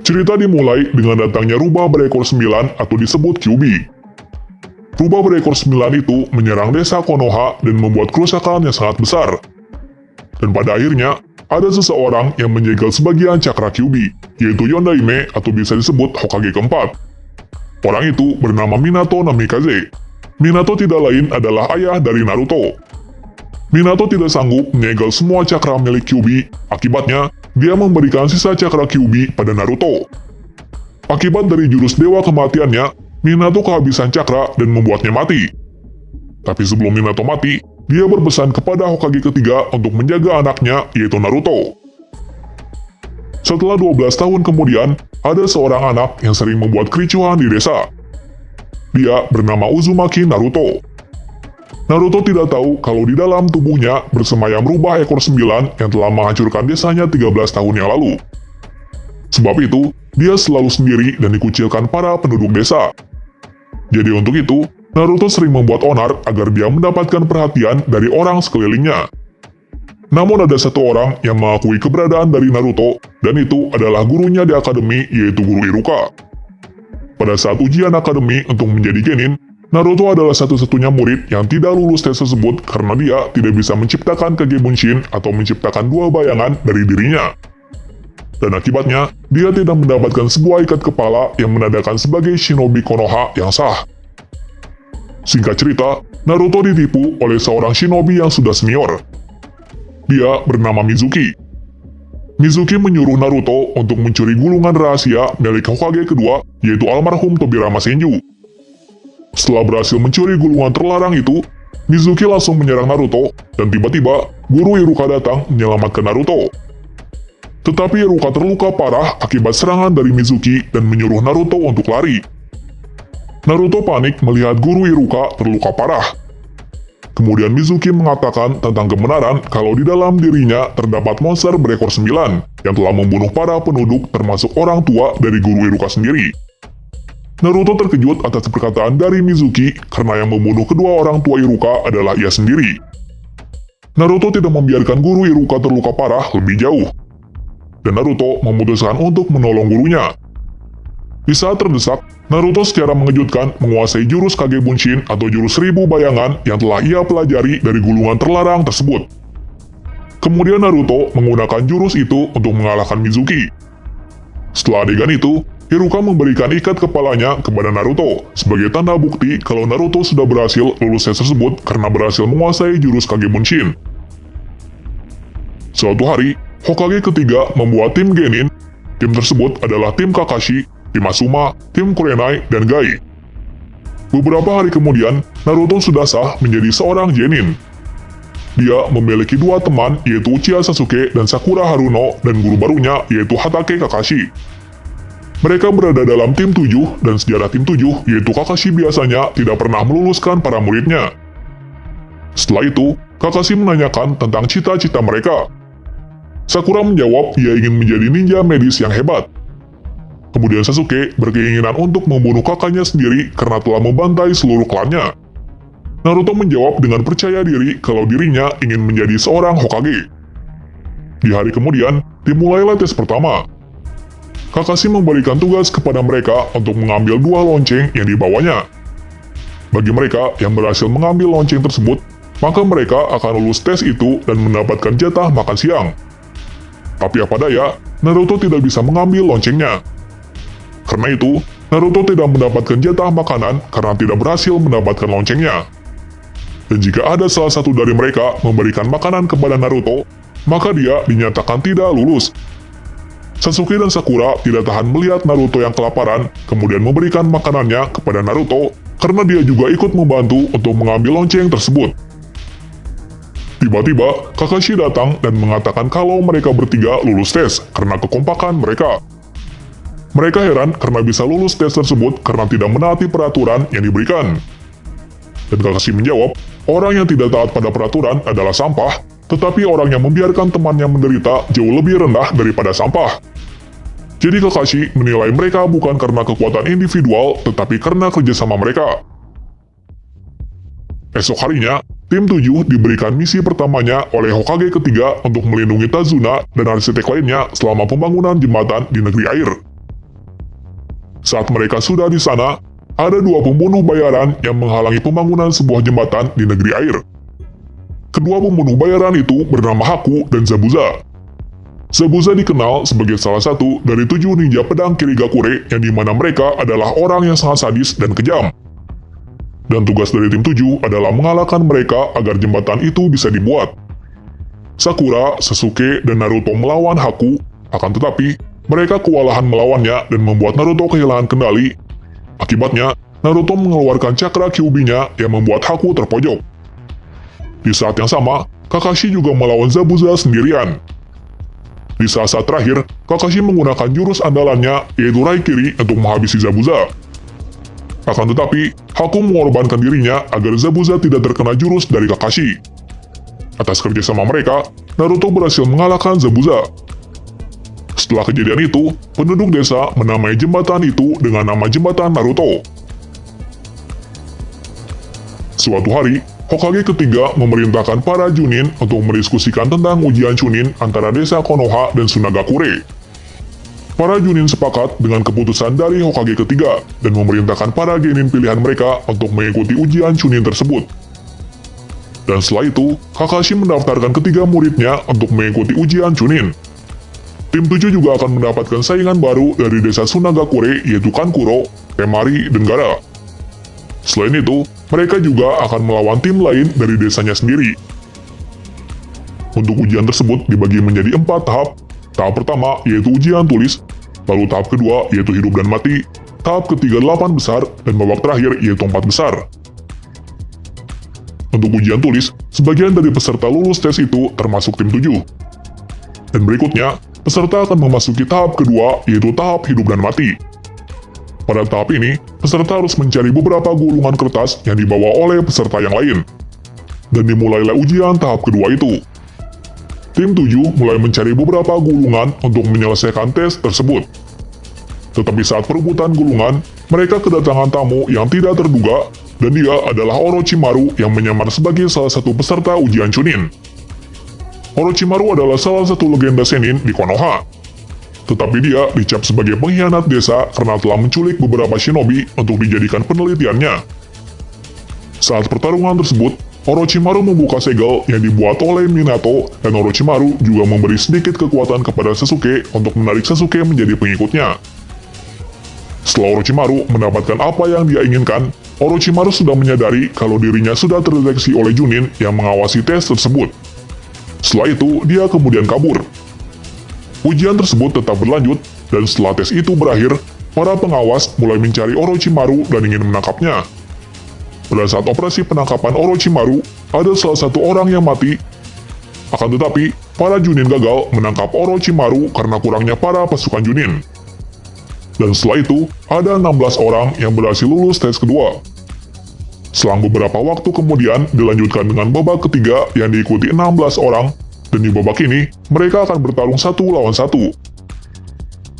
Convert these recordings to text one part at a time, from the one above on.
Cerita dimulai dengan datangnya rubah berekor 9 atau disebut Kyuubi. Rubah berekor 9 itu menyerang desa Konoha dan membuat kerusakan yang sangat besar. Dan pada akhirnya, ada seseorang yang menyegel sebagian cakra Kyuubi, yaitu Yondaime atau bisa disebut Hokage keempat. Orang itu bernama Minato Namikaze. Minato tidak lain adalah ayah dari Naruto. Minato tidak sanggup menyegel semua cakra milik Kyuubi, akibatnya dia memberikan sisa cakra Kyuubi pada Naruto. Akibat dari jurus dewa kematiannya, Minato kehabisan cakra dan membuatnya mati. Tapi sebelum Minato mati, dia berpesan kepada Hokage ketiga untuk menjaga anaknya, yaitu Naruto. Setelah 12 tahun kemudian, ada seorang anak yang sering membuat kericuhan di desa. Dia bernama Uzumaki Naruto. Naruto tidak tahu kalau di dalam tubuhnya bersemayam rubah ekor 9 yang telah menghancurkan desanya 13 tahun yang lalu. Sebab itu, dia selalu sendiri dan dikucilkan para penduduk desa. Jadi untuk itu, Naruto sering membuat onar agar dia mendapatkan perhatian dari orang sekelilingnya. Namun ada satu orang yang mengakui keberadaan dari Naruto, dan itu adalah gurunya di akademi, yaitu Guru Iruka. Pada saat ujian akademi untuk menjadi genin, Naruto adalah satu-satunya murid yang tidak lulus tes tersebut karena dia tidak bisa menciptakan Kage Bunshin atau menciptakan dua bayangan dari dirinya. Dan akibatnya, dia tidak mendapatkan sebuah ikat kepala yang menandakan sebagai shinobi Konoha yang sah. Singkat cerita, Naruto ditipu oleh seorang shinobi yang sudah senior. Dia bernama Mizuki. Mizuki menyuruh Naruto untuk mencuri gulungan rahasia milik Hokage kedua, yaitu almarhum Tobirama Senju. Setelah berhasil mencuri gulungan terlarang itu, Mizuki langsung menyerang Naruto, dan tiba-tiba Guru Iruka datang menyelamatkan Naruto. Tetapi Iruka terluka parah akibat serangan dari Mizuki dan menyuruh Naruto untuk lari. Naruto panik melihat Guru Iruka terluka parah. Kemudian Mizuki mengatakan tentang kebenaran kalau di dalam dirinya terdapat monster berekor 9 yang telah membunuh para penduduk termasuk orang tua dari Guru Iruka sendiri. Naruto terkejut atas perkataan dari Mizuki karena yang membunuh kedua orang tua Iruka adalah ia sendiri. Naruto tidak membiarkan Guru Iruka terluka parah lebih jauh. Dan Naruto memutuskan untuk menolong gurunya. Di saat terdesak, Naruto secara mengejutkan menguasai jurus Kage Bunshin atau jurus 1000 bayangan yang telah ia pelajari dari gulungan terlarang tersebut. Kemudian Naruto menggunakan jurus itu untuk mengalahkan Mizuki. Setelah adegan itu, Iruka memberikan ikat kepalanya kepada Naruto sebagai tanda bukti kalau Naruto sudah berhasil lulus tes tersebut karena berhasil menguasai jurus Kage Bunshin. Suatu hari, Hokage ketiga membuat tim genin. Tim tersebut adalah tim Kakashi, tim Asuma, tim Kurenai, dan Gai. Beberapa hari kemudian, Naruto sudah sah menjadi seorang genin. Dia memiliki dua teman, yaitu Uchiha Sasuke dan Sakura Haruno, dan guru barunya, yaitu Hatake Kakashi. Mereka berada dalam tim 7, dan sejarah tim 7, yaitu Kakashi biasanya tidak pernah meluluskan para muridnya. Setelah itu, Kakashi menanyakan tentang cita-cita mereka. Sakura menjawab ia ingin menjadi ninja medis yang hebat. Kemudian Sasuke berkeinginan untuk membunuh kakaknya sendiri karena telah membantai seluruh klannya. Naruto menjawab dengan percaya diri kalau dirinya ingin menjadi seorang Hokage. Di hari kemudian, dimulailah tes pertama. Kakashi memberikan tugas kepada mereka untuk mengambil dua lonceng yang dibawanya. Bagi mereka yang berhasil mengambil lonceng tersebut, maka mereka akan lulus tes itu dan mendapatkan jatah makan siang. Tapi apa daya, Naruto tidak bisa mengambil loncengnya. Karena itu, Naruto tidak mendapatkan jatah makanan karena tidak berhasil mendapatkan loncengnya. Dan jika ada salah satu dari mereka memberikan makanan kepada Naruto, maka dia dinyatakan tidak lulus. Sasuke dan Sakura tidak tahan melihat Naruto yang kelaparan, kemudian memberikan makanannya kepada Naruto karena dia juga ikut membantu untuk mengambil lonceng tersebut. Tiba-tiba, Kakashi datang dan mengatakan kalau mereka bertiga lulus tes karena kekompakan mereka. Mereka heran karena bisa lulus tes tersebut karena tidak menaati peraturan yang diberikan. Dan Kakashi menjawab, orang yang tidak taat pada peraturan adalah sampah, tetapi orang yang membiarkan temannya menderita jauh lebih rendah daripada sampah. Jadi Kakashi menilai mereka bukan karena kekuatan individual, tetapi karena kerjasama mereka. Esok harinya, tim 7 diberikan misi pertamanya oleh Hokage ketiga untuk melindungi Tazuna dan arsitek lainnya selama pembangunan jembatan di negeri air. Saat mereka sudah di sana, ada dua pembunuh bayaran yang menghalangi pembangunan sebuah jembatan di negeri air. Kedua pembunuh bayaran itu bernama Haku dan Zabuza. Zabuza dikenal sebagai salah satu dari 7 ninja pedang Kirigakure yang dimana mereka adalah orang yang sangat sadis dan kejam. Dan tugas dari tim 7 adalah mengalahkan mereka agar jembatan itu bisa dibuat. Sakura, Sasuke, dan Naruto melawan Haku, akan tetapi mereka kewalahan melawannya dan membuat Naruto kehilangan kendali. Akibatnya, Naruto mengeluarkan cakra Kyuubi-nya yang membuat Haku terpojok. Di saat yang sama, Kakashi juga melawan Zabuza sendirian. Di saat-saat terakhir, Kakashi menggunakan jurus andalannya yaitu Raikiri untuk menghabisi Zabuza. Akan tetapi, Haku mengorbankan dirinya agar Zabuza tidak terkena jurus dari Kakashi. Atas kerjasama mereka, Naruto berhasil mengalahkan Zabuza. Setelah kejadian itu, penduduk desa menamai jembatan itu dengan nama Jembatan Naruto. Suatu hari, Hokage ketiga memerintahkan para Chunin untuk mendiskusikan tentang ujian Chunin antara desa Konoha dan Sunagakure. Para Chunin sepakat dengan keputusan dari Hokage ketiga dan memerintahkan para genin pilihan mereka untuk mengikuti ujian Chunin tersebut. Dan setelah itu, Kakashi mendaftarkan ketiga muridnya untuk mengikuti ujian Chunin. Tim 7 juga akan mendapatkan saingan baru dari desa Sunagakure yaitu Kankuro, Temari, dan Gaara. Selain itu, mereka juga akan melawan tim lain dari desanya sendiri. Untuk ujian tersebut dibagi menjadi 4 tahap. Tahap pertama yaitu ujian tulis, lalu tahap kedua yaitu hidup dan mati, tahap ketiga 8 besar, dan babak terakhir yaitu 4 besar. Untuk ujian tulis, sebagian dari peserta lulus tes itu termasuk tim 7. Dan berikutnya, peserta akan memasuki tahap kedua yaitu tahap hidup dan mati. Pada tahap ini, peserta harus mencari beberapa gulungan kertas yang dibawa oleh peserta yang lain. Dan dimulailah ujian tahap kedua itu. Tim 7 mulai mencari beberapa gulungan untuk menyelesaikan tes tersebut. Tetapi saat perebutan gulungan, mereka kedatangan tamu yang tidak terduga, dan dia adalah Orochimaru yang menyamar sebagai salah satu peserta ujian Chunin. Orochimaru adalah salah satu legenda Sennin di Konoha. Tetapi dia dicap sebagai pengkhianat desa karena telah menculik beberapa shinobi untuk dijadikan penelitiannya. Saat pertarungan tersebut, Orochimaru membuka segel yang dibuat oleh Minato, dan Orochimaru juga memberi sedikit kekuatan kepada Sasuke untuk menarik Sasuke menjadi pengikutnya. Setelah Orochimaru mendapatkan apa yang dia inginkan, Orochimaru sudah menyadari kalau dirinya sudah terdeteksi oleh Chunin yang mengawasi tes tersebut. Setelah itu, dia kemudian kabur. Ujian tersebut tetap berlanjut, dan setelah tes itu berakhir, para pengawas mulai mencari Orochimaru dan ingin menangkapnya. Pada saat operasi penangkapan Orochimaru, ada salah satu orang yang mati. Akan tetapi, para Chunin gagal menangkap Orochimaru karena kurangnya para pasukan Chunin. Dan setelah itu, ada 16 orang yang berhasil lulus tes kedua. Selang beberapa waktu kemudian, dilanjutkan dengan babak ketiga yang diikuti 16 orang, dan di babak ini, mereka akan bertarung 1 lawan 1.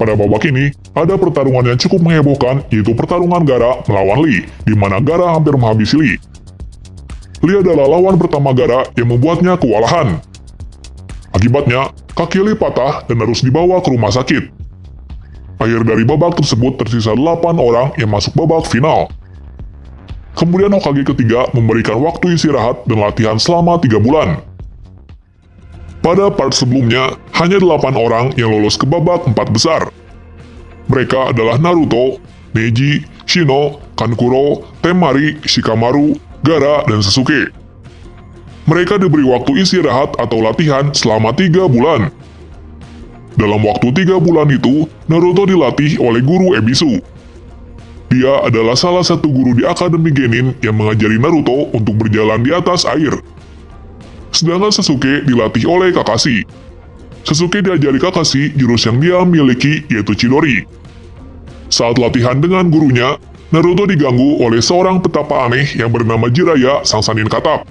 Pada babak ini, ada pertarungan yang cukup menghebohkan, yaitu pertarungan Gaara melawan Lee, di mana Gaara hampir menghabisi Lee. Lee adalah lawan pertama Gaara yang membuatnya kewalahan. Akibatnya, kaki Lee patah dan harus dibawa ke rumah sakit. Akhir dari babak tersebut tersisa 8 orang yang masuk babak final. Kemudian Hokage ketiga memberikan waktu istirahat dan latihan selama 3 bulan. Pada part sebelumnya, hanya 8 orang yang lolos ke babak 4 besar. Mereka adalah Naruto, Neji, Shino, Kankuro, Temari, Shikamaru, Gaara, dan Sasuke. Mereka diberi waktu istirahat atau latihan selama 3 bulan. Dalam waktu 3 bulan itu, Naruto dilatih oleh guru Ebisu. Dia adalah salah satu guru di Akademi Genin yang mengajari Naruto untuk berjalan di atas air. Sedangkan Sasuke dilatih oleh Kakashi. Sasuke diajari Kakashi jurus yang dia miliki yaitu Chidori. Saat latihan dengan gurunya, Naruto diganggu oleh seorang petapa aneh yang bernama Jiraiya sang Sannin Katap.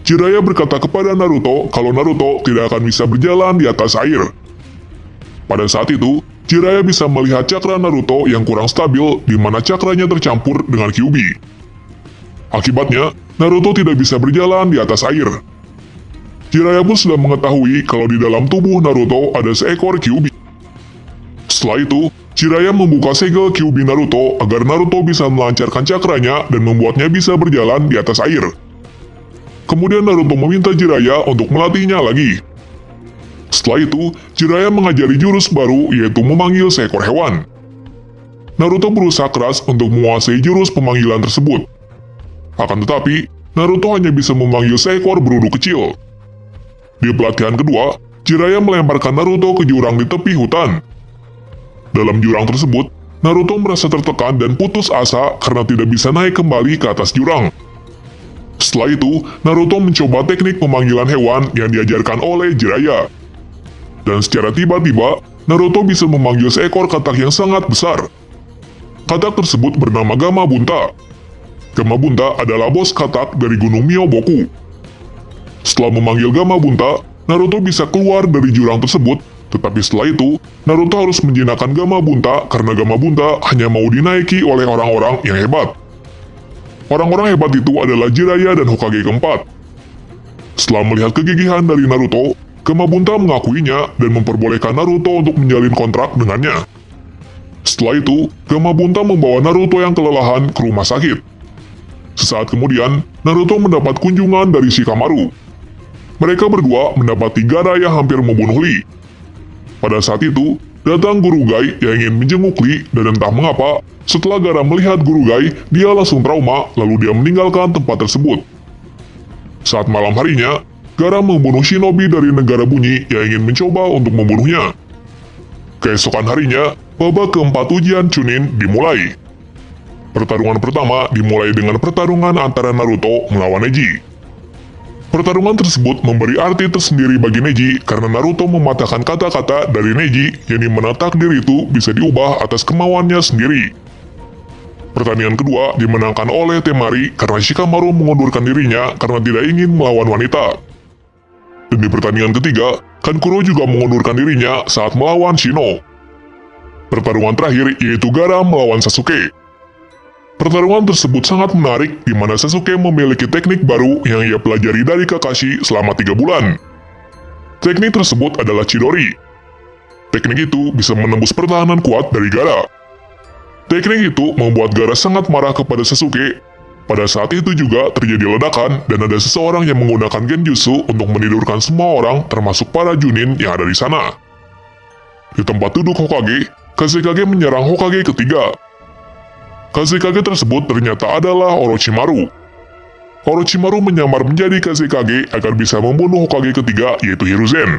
Jiraiya berkata kepada Naruto kalau Naruto tidak akan bisa berjalan di atas air. Pada saat itu, Jiraiya bisa melihat cakra Naruto yang kurang stabil di mana cakranya tercampur dengan Kyuubi. Akibatnya, Naruto tidak bisa berjalan di atas air. Jiraiya pun sudah mengetahui kalau di dalam tubuh Naruto ada seekor Kyuubi. Setelah itu, Jiraiya membuka segel Kyuubi Naruto agar Naruto bisa melancarkan cakranya dan membuatnya bisa berjalan di atas air. Kemudian Naruto meminta Jiraiya untuk melatihnya lagi. Setelah itu, Jiraiya mengajari jurus baru yaitu memanggil seekor hewan. Naruto berusaha keras untuk menguasai jurus pemanggilan tersebut. Akan tetapi, Naruto hanya bisa memanggil seekor berudu kecil. Di pelatihan kedua, Jiraiya melemparkan Naruto ke jurang di tepi hutan. Dalam jurang tersebut, Naruto merasa tertekan dan putus asa karena tidak bisa naik kembali ke atas jurang. Setelah itu, Naruto mencoba teknik pemanggilan hewan yang diajarkan oleh Jiraiya. Dan secara tiba-tiba, Naruto bisa memanggil seekor katak yang sangat besar. Katak tersebut bernama Gamabunta. Gamabunta adalah bos katak dari Gunung Myoboku. Setelah memanggil Gamabunta, Naruto bisa keluar dari jurang tersebut. Tetapi setelah itu, Naruto harus menjinakkan Gamabunta karena Gamabunta hanya mau dinaiki oleh orang-orang yang hebat. Orang-orang hebat itu adalah Jiraiya dan Hokage keempat. Setelah melihat kegigihan dari Naruto, Gamabunta mengakuinya dan memperbolehkan Naruto untuk menjalin kontrak dengannya. Setelah itu, Gamabunta membawa Naruto yang kelelahan ke rumah sakit. Sesaat kemudian, Naruto mendapat kunjungan dari Shikamaru. Mereka berdua mendapati Gaara yang hampir membunuh Lee. Pada saat itu, datang Guru Gai yang ingin menjenguk Lee dan entah mengapa, setelah Gaara melihat Guru Gai, dia langsung trauma lalu dia meninggalkan tempat tersebut. Saat malam harinya, Gaara membunuh shinobi dari negara bunyi yang ingin mencoba untuk membunuhnya. Keesokan harinya, babak keempat ujian Chunin dimulai. Pertarungan pertama dimulai dengan pertarungan antara Naruto melawan Neji. Pertarungan tersebut memberi arti tersendiri bagi Neji karena Naruto mematahkan kata-kata dari Neji yang dimana takdir itu bisa diubah atas kemauannya sendiri. Pertandingan kedua dimenangkan oleh Temari karena Shikamaru mengundurkan dirinya karena tidak ingin melawan wanita. Dan di pertandingan ketiga, Kankuro juga mengundurkan dirinya saat melawan Shino. Pertarungan terakhir yaitu Gaara melawan Sasuke. Pertarungan tersebut sangat menarik di mana Sasuke memiliki teknik baru yang ia pelajari dari Kakashi selama 3 bulan. Teknik tersebut adalah Chidori. Teknik itu bisa menembus pertahanan kuat dari Gaara. Teknik itu membuat Gaara sangat marah kepada Sasuke. Pada saat itu juga terjadi ledakan dan ada seseorang yang menggunakan genjutsu untuk menidurkan semua orang termasuk para Chunin yang ada di sana. Di tempat duduk Hokage, Kazekage menyerang Hokage ketiga. Kazekage tersebut ternyata adalah Orochimaru. Orochimaru menyamar menjadi Kazekage agar bisa membunuh Hokage ketiga yaitu Hiruzen.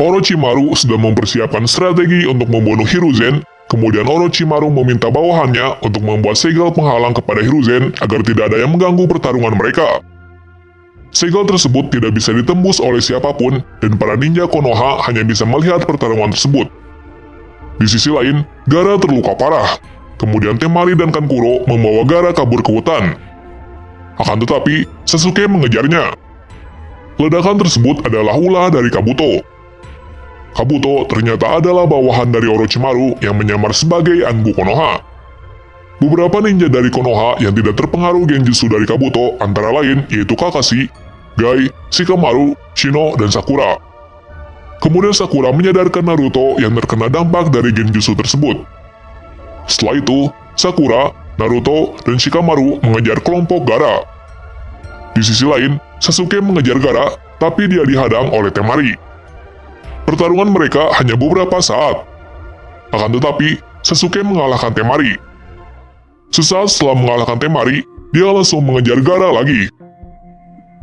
Orochimaru sudah mempersiapkan strategi untuk membunuh Hiruzen, kemudian Orochimaru meminta bawahannya untuk membuat segel penghalang kepada Hiruzen agar tidak ada yang mengganggu pertarungan mereka. Segel tersebut tidak bisa ditembus oleh siapapun dan para ninja Konoha hanya bisa melihat pertarungan tersebut. Di sisi lain, Gaara terluka parah. Kemudian Temari dan Kankuro membawa Gaara kabur ke hutan. Akan tetapi, Sasuke mengejarnya. Ledakan tersebut adalah ulah dari Kabuto. Kabuto ternyata adalah bawahan dari Orochimaru yang menyamar sebagai Anbu Konoha. Beberapa ninja dari Konoha yang tidak terpengaruh genjutsu dari Kabuto antara lain yaitu Kakashi, Gai, Shikamaru, Shino, dan Sakura. Kemudian Sakura menyadarkan Naruto yang terkena dampak dari genjutsu tersebut. Setelah itu, Sakura, Naruto, dan Shikamaru mengejar kelompok Gaara. Di sisi lain, Sasuke mengejar Gaara, tapi dia dihadang oleh Temari. Pertarungan mereka hanya beberapa saat. Akan tetapi, Sasuke mengalahkan Temari. Sesaat setelah mengalahkan Temari, dia langsung mengejar Gaara lagi.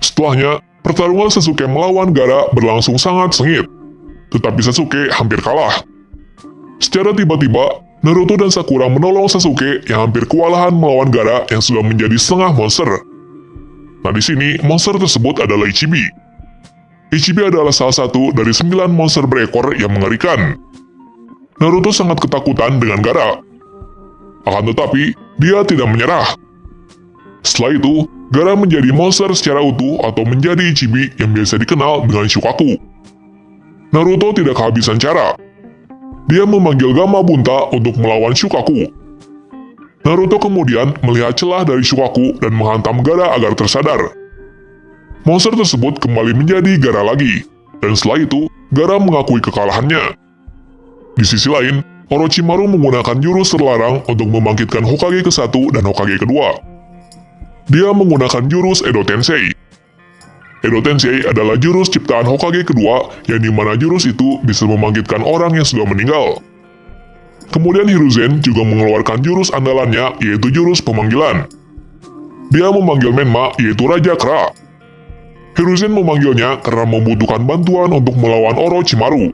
Setelahnya, pertarungan Sasuke melawan Gaara berlangsung sangat sengit. Tetapi Sasuke hampir kalah. Secara tiba-tiba, Naruto dan Sakura menolong Sasuke yang hampir kewalahan melawan Gaara yang sudah menjadi setengah monster. Nah di sini, monster tersebut adalah Ichibi. Ichibi adalah salah satu dari 9 monster berekor yang mengerikan. Naruto sangat ketakutan dengan Gaara. Akan tetapi, dia tidak menyerah. Setelah itu, Gaara menjadi monster secara utuh atau menjadi Ichibi yang biasa dikenal dengan Shukaku. Naruto tidak kehabisan cara. Dia memanggil Gamabunta untuk melawan Shukaku. Naruto kemudian melihat celah dari Shukaku dan menghantam Gaara agar tersadar. Monster tersebut kembali menjadi Gaara lagi, dan setelah itu, Gaara mengakui kekalahannya. Di sisi lain, Orochimaru menggunakan jurus terlarang untuk membangkitkan Hokage ke-1 dan Hokage kedua. Dia menggunakan jurus Edo Tensei. Edo Tensei adalah jurus ciptaan Hokage kedua, yang dimana jurus itu bisa membangkitkan orang yang sudah meninggal. Kemudian Hiruzen juga mengeluarkan jurus andalannya, yaitu jurus pemanggilan. Dia memanggil Menma, yaitu Raja Kra. Hiruzen memanggilnya karena membutuhkan bantuan untuk melawan Orochimaru.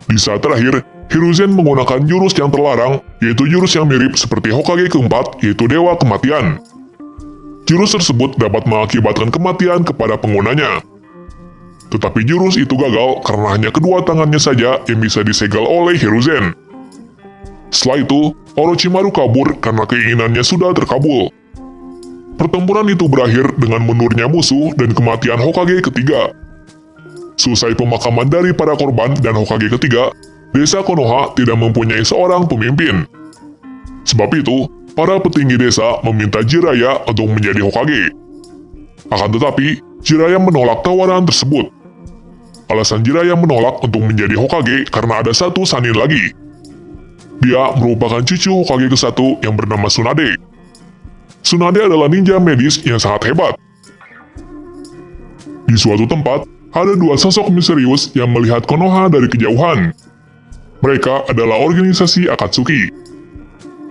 Di saat terakhir, Hiruzen menggunakan jurus yang terlarang, yaitu jurus yang mirip seperti Hokage keempat, yaitu Dewa Kematian. Jurus tersebut dapat mengakibatkan kematian kepada penggunanya. Tetapi jurus itu gagal karena hanya kedua tangannya saja yang bisa disegel oleh Hiruzen. Setelah itu, Orochimaru kabur karena keinginannya sudah terkabul. Pertempuran itu berakhir dengan mundurnya musuh dan kematian Hokage ketiga. Selesai pemakaman dari para korban dan Hokage ketiga, Desa Konoha tidak mempunyai seorang pemimpin. Sebab itu, para petinggi desa meminta Jiraiya untuk menjadi Hokage. Akan tetapi, Jiraiya menolak tawaran tersebut. Alasan Jiraiya menolak untuk menjadi Hokage karena ada satu Sannin lagi. Dia merupakan cucu Hokage ke-1 yang bernama Tsunade. Tsunade adalah ninja medis yang sangat hebat. Di suatu tempat, ada dua sosok misterius yang melihat Konoha dari kejauhan. Mereka adalah organisasi Akatsuki.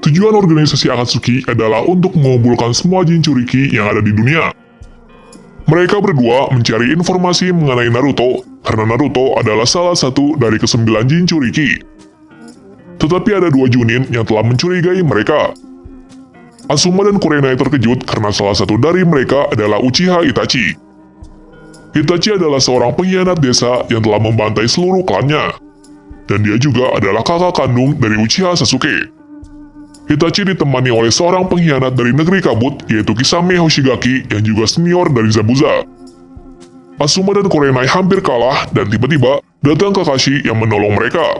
Tujuan organisasi Akatsuki adalah untuk mengumpulkan semua Jinchuriki yang ada di dunia. Mereka berdua mencari informasi mengenai Naruto, karena Naruto adalah salah satu dari ke-9 Jinchuriki. Tetapi ada dua Chunin yang telah mencurigai mereka. Asuma dan Kurenai terkejut karena salah satu dari mereka adalah Uchiha Itachi. Itachi adalah seorang pengkhianat desa yang telah membantai seluruh klannya. Dan dia juga adalah kakak kandung dari Uchiha Sasuke. Itachi ditemani oleh seorang pengkhianat dari negeri kabut, yaitu Kisame Hoshigaki yang juga senior dari Zabuza. Asuma dan Kurenai hampir kalah dan tiba-tiba datang Kakashi yang menolong mereka.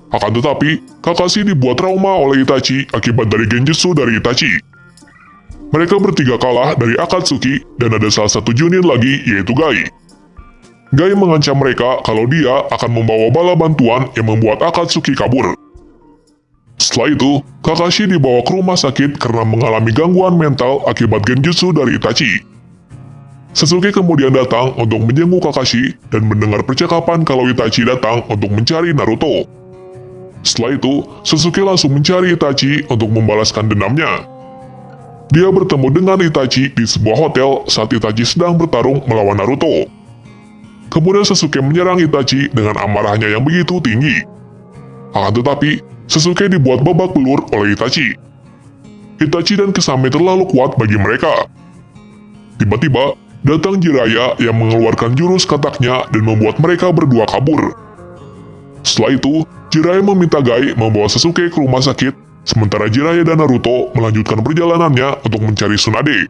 Akan tetapi, Kakashi dibuat trauma oleh Itachi akibat dari genjutsu dari Itachi. Mereka bertiga kalah dari Akatsuki dan ada salah satu Chunin lagi, yaitu Gai. Gai mengancam mereka kalau dia akan membawa bala bantuan yang membuat Akatsuki kabur. Setelah itu, Kakashi dibawa ke rumah sakit karena mengalami gangguan mental akibat genjutsu dari Itachi. Sasuke kemudian datang untuk menjenguk Kakashi dan mendengar percakapan kalau Itachi datang untuk mencari Naruto. Setelah itu, Sasuke langsung mencari Itachi untuk membalaskan dendamnya. Dia bertemu dengan Itachi di sebuah hotel saat Itachi sedang bertarung melawan Naruto. Kemudian Sasuke menyerang Itachi dengan amarahnya yang begitu tinggi. Akan tetapi, Sasuke dibuat babak belur oleh Itachi. Itachi dan Kisame terlalu kuat bagi mereka. Tiba-tiba, datang Jiraiya yang mengeluarkan jurus kataknya dan membuat mereka berdua kabur. Setelah itu, Jiraiya meminta Gai membawa Sasuke ke rumah sakit, sementara Jiraiya dan Naruto melanjutkan perjalanannya untuk mencari Tsunade.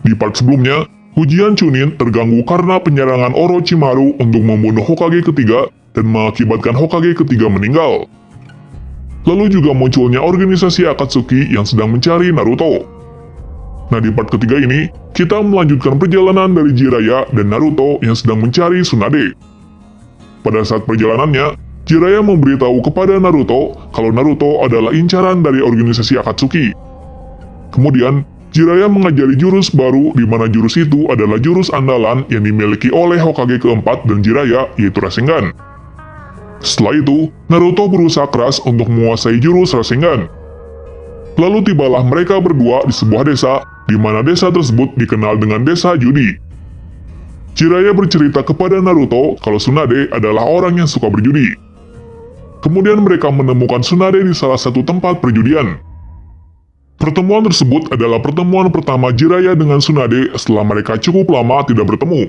Di part sebelumnya, ujian Chunin terganggu karena penyerangan Orochimaru untuk membunuh Hokage ketiga dan mengakibatkan Hokage ketiga meninggal. Lalu juga munculnya organisasi Akatsuki yang sedang mencari Naruto. Nah, di part ketiga ini, kita melanjutkan perjalanan dari Jiraiya dan Naruto yang sedang mencari Tsunade. Pada saat perjalanannya, Jiraiya memberitahu kepada Naruto kalau Naruto adalah incaran dari organisasi Akatsuki. Kemudian, Jiraiya mengajari jurus baru di mana jurus itu adalah jurus andalan yang dimiliki oleh Hokage keempat dan Jiraiya, yaitu Rasengan. Setelah itu, Naruto berusaha keras untuk menguasai jurus Rasengan. Lalu tibalah mereka berdua di sebuah desa, di mana desa tersebut dikenal dengan Desa Judi. Jiraiya bercerita kepada Naruto kalau Tsunade adalah orang yang suka berjudi. Kemudian mereka menemukan Tsunade di salah satu tempat perjudian. Pertemuan tersebut adalah pertemuan pertama Jiraiya dengan Tsunade setelah mereka cukup lama tidak bertemu.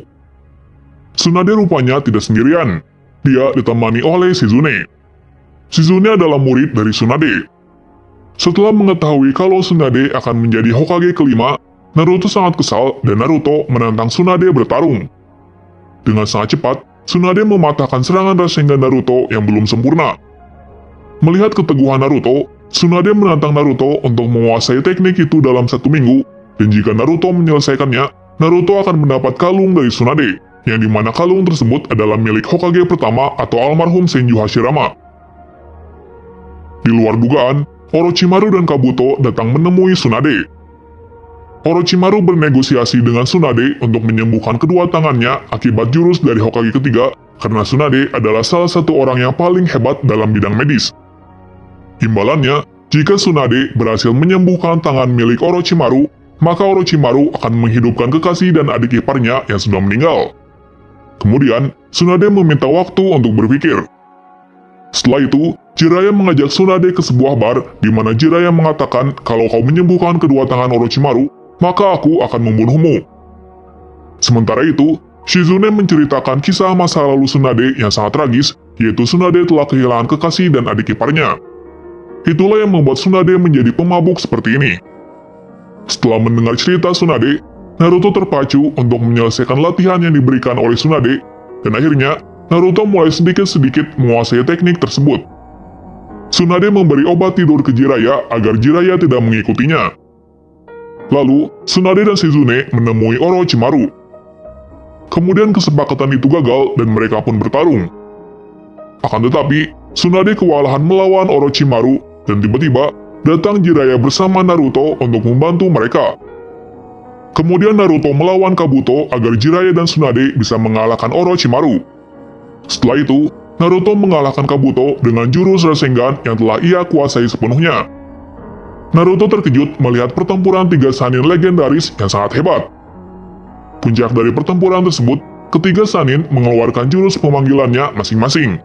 Tsunade rupanya tidak sendirian. Dia ditemani oleh Shizune. Shizune adalah murid dari Tsunade. Setelah mengetahui kalau Tsunade akan menjadi Hokage kelima, Naruto sangat kesal dan Naruto menantang Tsunade bertarung. Dengan sangat cepat, Tsunade mematahkan serangan Rasengan Naruto yang belum sempurna. Melihat keteguhan Naruto, Tsunade menantang Naruto untuk menguasai teknik itu dalam 1 minggu, dan jika Naruto menyelesaikannya, Naruto akan mendapat kalung dari Tsunade, yang dimana kalung tersebut adalah milik Hokage pertama atau almarhum Senju Hashirama. Di luar dugaan, Orochimaru dan Kabuto datang menemui Tsunade. Orochimaru bernegosiasi dengan Tsunade untuk menyembuhkan kedua tangannya akibat jurus dari Hokage ketiga karena Tsunade adalah salah satu orang yang paling hebat dalam bidang medis. Imbalannya, jika Tsunade berhasil menyembuhkan tangan milik Orochimaru, maka Orochimaru akan menghidupkan kekasih dan adik iparnya yang sudah meninggal. Kemudian, Tsunade meminta waktu untuk berpikir. Setelah itu, Jiraiya mengajak Tsunade ke sebuah bar di mana Jiraiya mengatakan kalau kau menyembuhkan kedua tangan Orochimaru, maka aku akan membunuhmu. Sementara itu, Shizune menceritakan kisah masa lalu Tsunade yang sangat tragis, yaitu Tsunade telah kehilangan kekasih dan adik iparnya. Itulah yang membuat Tsunade menjadi pemabuk seperti ini. Setelah mendengar cerita Tsunade, Naruto terpacu untuk menyelesaikan latihan yang diberikan oleh Tsunade, dan akhirnya Naruto mulai sedikit-sedikit menguasai teknik tersebut. Tsunade memberi obat tidur ke Jiraiya agar Jiraiya tidak mengikutinya. Lalu, Tsunade dan Shizune menemui Orochimaru. Kemudian kesepakatan itu gagal dan mereka pun bertarung. Akan tetapi, Tsunade kewalahan melawan Orochimaru dan tiba-tiba datang Jiraiya bersama Naruto untuk membantu mereka. Kemudian Naruto melawan Kabuto agar Jiraiya dan Tsunade bisa mengalahkan Orochimaru. Setelah itu, Naruto mengalahkan Kabuto dengan jurus Rasengan yang telah ia kuasai sepenuhnya. Naruto terkejut melihat pertempuran tiga Sannin legendaris yang sangat hebat. Puncak dari pertempuran tersebut, ketiga Sannin mengeluarkan jurus pemanggilannya masing-masing.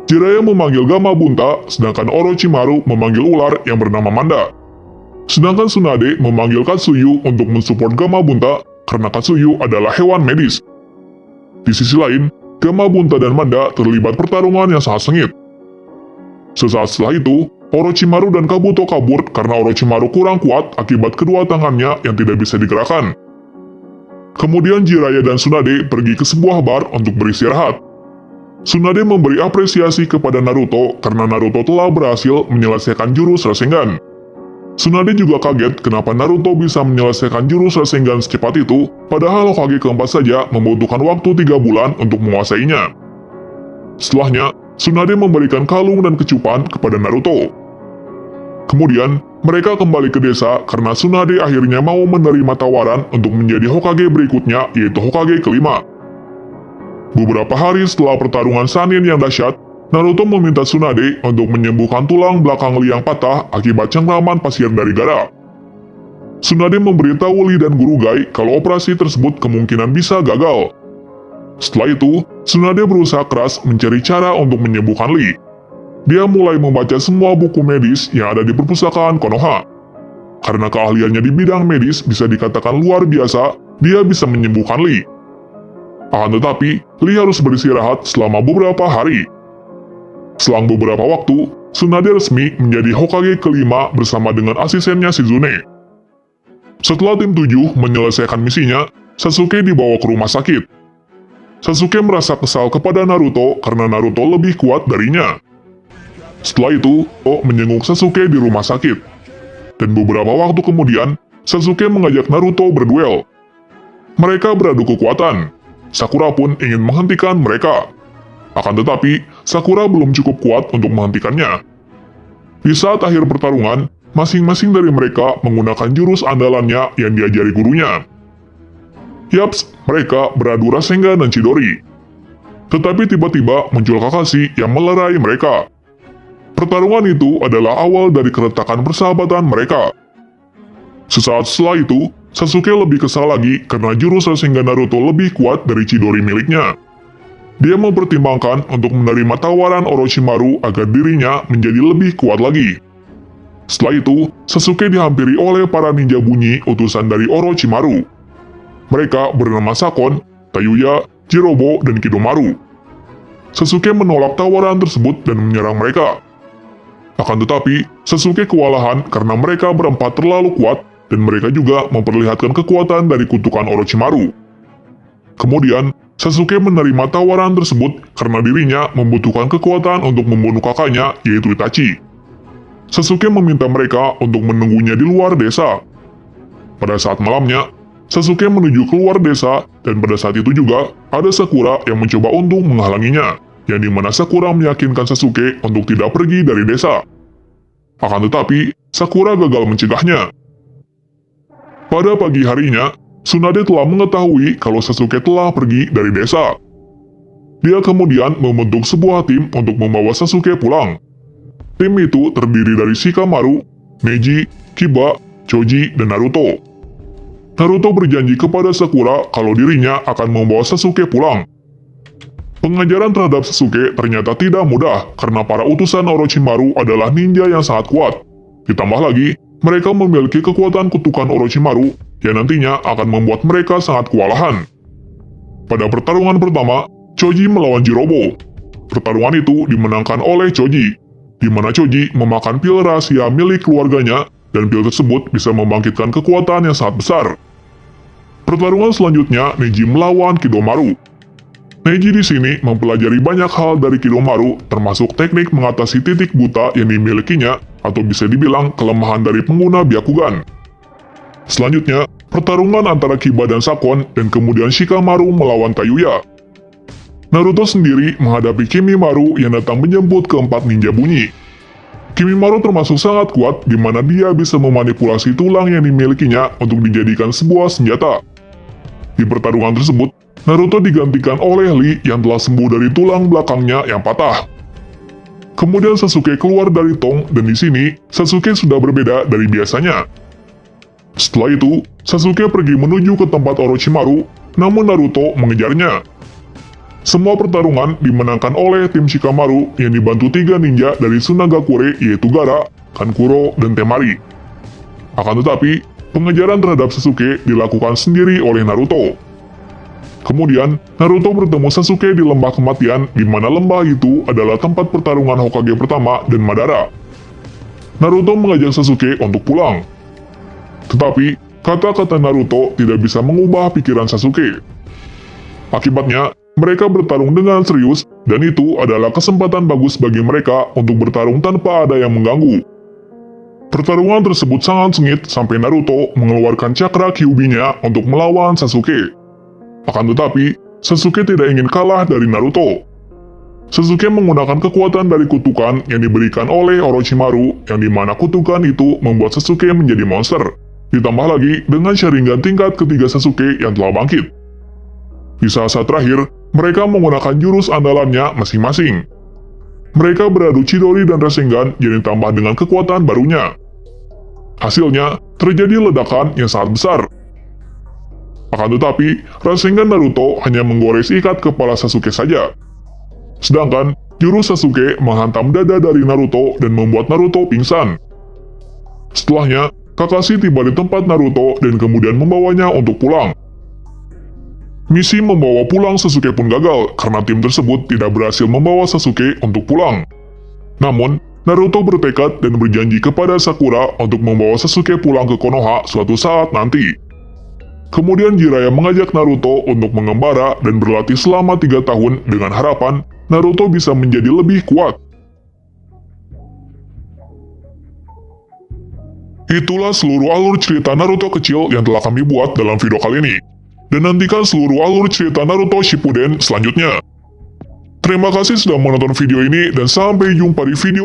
Jiraiya memanggil Gamabunta, sedangkan Orochimaru memanggil ular yang bernama Manda. Sedangkan Tsunade memanggil Katsuyu untuk mensupport Gamabunta karena Katsuyu adalah hewan medis. Di sisi lain, Gamabunta dan Manda terlibat pertarungan yang sangat sengit. Sesaat setelah itu, Orochimaru dan Kabuto kabur karena Orochimaru kurang kuat akibat kedua tangannya yang tidak bisa digerakkan. Kemudian Jiraiya dan Tsunade pergi ke sebuah bar untuk beristirahat. Tsunade memberi apresiasi kepada Naruto karena Naruto telah berhasil menyelesaikan jurus Rasengan. Tsunade juga kaget kenapa Naruto bisa menyelesaikan jurus Rasengan secepat itu, padahal Hokage keempat saja membutuhkan waktu 3 bulan untuk menguasainya. Setelahnya, Tsunade memberikan kalung dan kecupan kepada Naruto. Kemudian, mereka kembali ke desa karena Tsunade akhirnya mau menerima tawaran untuk menjadi Hokage berikutnya, yaitu Hokage kelima. Beberapa hari setelah pertarungan Sannin yang dahsyat, Naruto meminta Tsunade untuk menyembuhkan tulang belakang Lee yang patah akibat cengkraman pasir dari Gaara. Tsunade memberitahu Lee dan Guru Gai kalau operasi tersebut kemungkinan bisa gagal. Setelah itu, Tsunade berusaha keras mencari cara untuk menyembuhkan Lee. Dia mulai membaca semua buku medis yang ada di perpustakaan Konoha. Karena keahliannya di bidang medis bisa dikatakan luar biasa, dia bisa menyembuhkan Lee. Akan tetapi, Lee harus beristirahat selama beberapa hari. Selang beberapa waktu, Tsunade resmi menjadi Hokage kelima bersama dengan asistennya Shizune. Setelah tim 7 menyelesaikan misinya, Sasuke dibawa ke rumah sakit. Sasuke merasa kesal kepada Naruto karena Naruto lebih kuat darinya. Setelah itu, menjenguk Sasuke di rumah sakit. Dan beberapa waktu kemudian, Sasuke mengajak Naruto berduel. Mereka beradu kekuatan. Sakura pun ingin menghentikan mereka. Akan tetapi, Sakura belum cukup kuat untuk menghentikannya. Di saat akhir pertarungan, masing-masing dari mereka menggunakan jurus andalannya yang diajari gurunya. Yaps, mereka beradu Rasengan dan Chidori. Tetapi tiba-tiba muncul Kakashi yang melerai mereka. Pertarungan itu adalah awal dari keretakan persahabatan mereka. Sesaat setelah itu, Sasuke lebih kesal lagi karena jurus Rasengan Naruto lebih kuat dari Chidori miliknya. Dia mempertimbangkan untuk menerima tawaran Orochimaru agar dirinya menjadi lebih kuat lagi. Setelah itu, Sasuke dihampiri oleh para ninja bunyi utusan dari Orochimaru. Mereka bernama Sakon, Tayuya, Jirobo, dan Kidomaru. Sasuke menolak tawaran tersebut dan menyerang mereka. Akan tetapi, Sasuke kewalahan karena mereka berempat terlalu kuat dan mereka juga memperlihatkan kekuatan dari kutukan Orochimaru. Kemudian, Sasuke menerima tawaran tersebut karena dirinya membutuhkan kekuatan untuk membunuh kakaknya, yaitu Itachi. Sasuke meminta mereka untuk menunggunya di luar desa. Pada saat malamnya, Sasuke menuju keluar desa, dan pada saat itu juga ada Sakura yang mencoba untuk menghalanginya, yang dimana Sakura meyakinkan Sasuke untuk tidak pergi dari desa. Akan tetapi, Sakura gagal mencegahnya. Pada pagi harinya, Tsunade telah mengetahui kalau Sasuke telah pergi dari desa. Dia kemudian membentuk sebuah tim untuk membawa Sasuke pulang. Tim itu terdiri dari Shikamaru, Neji, Kiba, Choji, dan Naruto. Naruto berjanji kepada Sakura kalau dirinya akan membawa Sasuke pulang. Pengajaran terhadap Sasuke ternyata tidak mudah karena para utusan Orochimaru adalah ninja yang sangat kuat. Ditambah lagi, mereka memiliki kekuatan kutukan Orochimaru yang nantinya akan membuat mereka sangat kewalahan. Pada pertarungan pertama, Choji melawan Jirobo. Pertarungan itu dimenangkan oleh Choji, di mana Choji memakan pil rahasia milik keluarganya, dan pil tersebut bisa membangkitkan kekuatan yang sangat besar. Pertarungan selanjutnya, Neji melawan Kidomaru. Neji di sini mempelajari banyak hal dari Kidomaru, termasuk teknik mengatasi titik buta yang dimilikinya, atau bisa dibilang kelemahan dari pengguna Byakugan. Selanjutnya, pertarungan antara Kiba dan Sakon, dan kemudian Shikamaru melawan Tayuya. Naruto sendiri menghadapi Kimimaru yang datang menjemput keempat ninja bunyi. Kimimaru termasuk sangat kuat, di mana dia bisa memanipulasi tulang yang dimilikinya untuk dijadikan sebuah senjata. Di pertarungan tersebut, Naruto digantikan oleh Lee yang telah sembuh dari tulang belakangnya yang patah. Kemudian Sasuke keluar dari tong, dan di sini Sasuke sudah berbeda dari biasanya. Setelah itu, Sasuke pergi menuju ke tempat Orochimaru, namun Naruto mengejarnya. Semua pertarungan dimenangkan oleh tim Shikamaru yang dibantu 3 ninja dari Tsunagakure, yaitu Gaara, Kankuro, dan Temari. Akan tetapi, pengejaran terhadap Sasuke dilakukan sendiri oleh Naruto. Kemudian, Naruto bertemu Sasuke di lembah kematian, di mana lembah itu adalah tempat pertarungan Hokage pertama dan Madara. Naruto mengajak Sasuke untuk pulang. Tetapi, kata-kata Naruto tidak bisa mengubah pikiran Sasuke. Akibatnya, mereka bertarung dengan serius, dan itu adalah kesempatan bagus bagi mereka untuk bertarung tanpa ada yang mengganggu. Pertarungan tersebut sangat sengit sampai Naruto mengeluarkan cakra Kyuubi-nya untuk melawan Sasuke. Akan tetapi, Sasuke tidak ingin kalah dari Naruto. Sasuke menggunakan kekuatan dari kutukan yang diberikan oleh Orochimaru, yang dimana kutukan itu membuat Sasuke menjadi monster. Ditambah lagi dengan Sharingan tingkat ketiga Sasuke yang telah bangkit. Di saat-saat terakhir, mereka menggunakan jurus andalannya masing-masing. Mereka beradu Chidori dan Rasengan yang ditambah dengan kekuatan barunya. Hasilnya, terjadi ledakan yang sangat besar. Akan tetapi, Rasengan Naruto hanya menggores ikat kepala Sasuke saja. Sedangkan, jurus Sasuke menghantam dada dari Naruto dan membuat Naruto pingsan. Setelahnya, Kakashi tiba di tempat Naruto dan kemudian membawanya untuk pulang. Misi membawa pulang Sasuke pun gagal karena tim tersebut tidak berhasil membawa Sasuke untuk pulang. Namun, Naruto bertekad dan berjanji kepada Sakura untuk membawa Sasuke pulang ke Konoha suatu saat nanti. Kemudian Jiraiya mengajak Naruto untuk mengembara dan berlatih selama 3 tahun dengan harapan Naruto bisa menjadi lebih kuat. Itulah seluruh alur cerita Naruto kecil yang telah kami buat dalam video kali ini. Dan nantikan seluruh alur cerita Naruto Shippuden selanjutnya. Terima kasih sudah menonton video ini dan sampai jumpa di video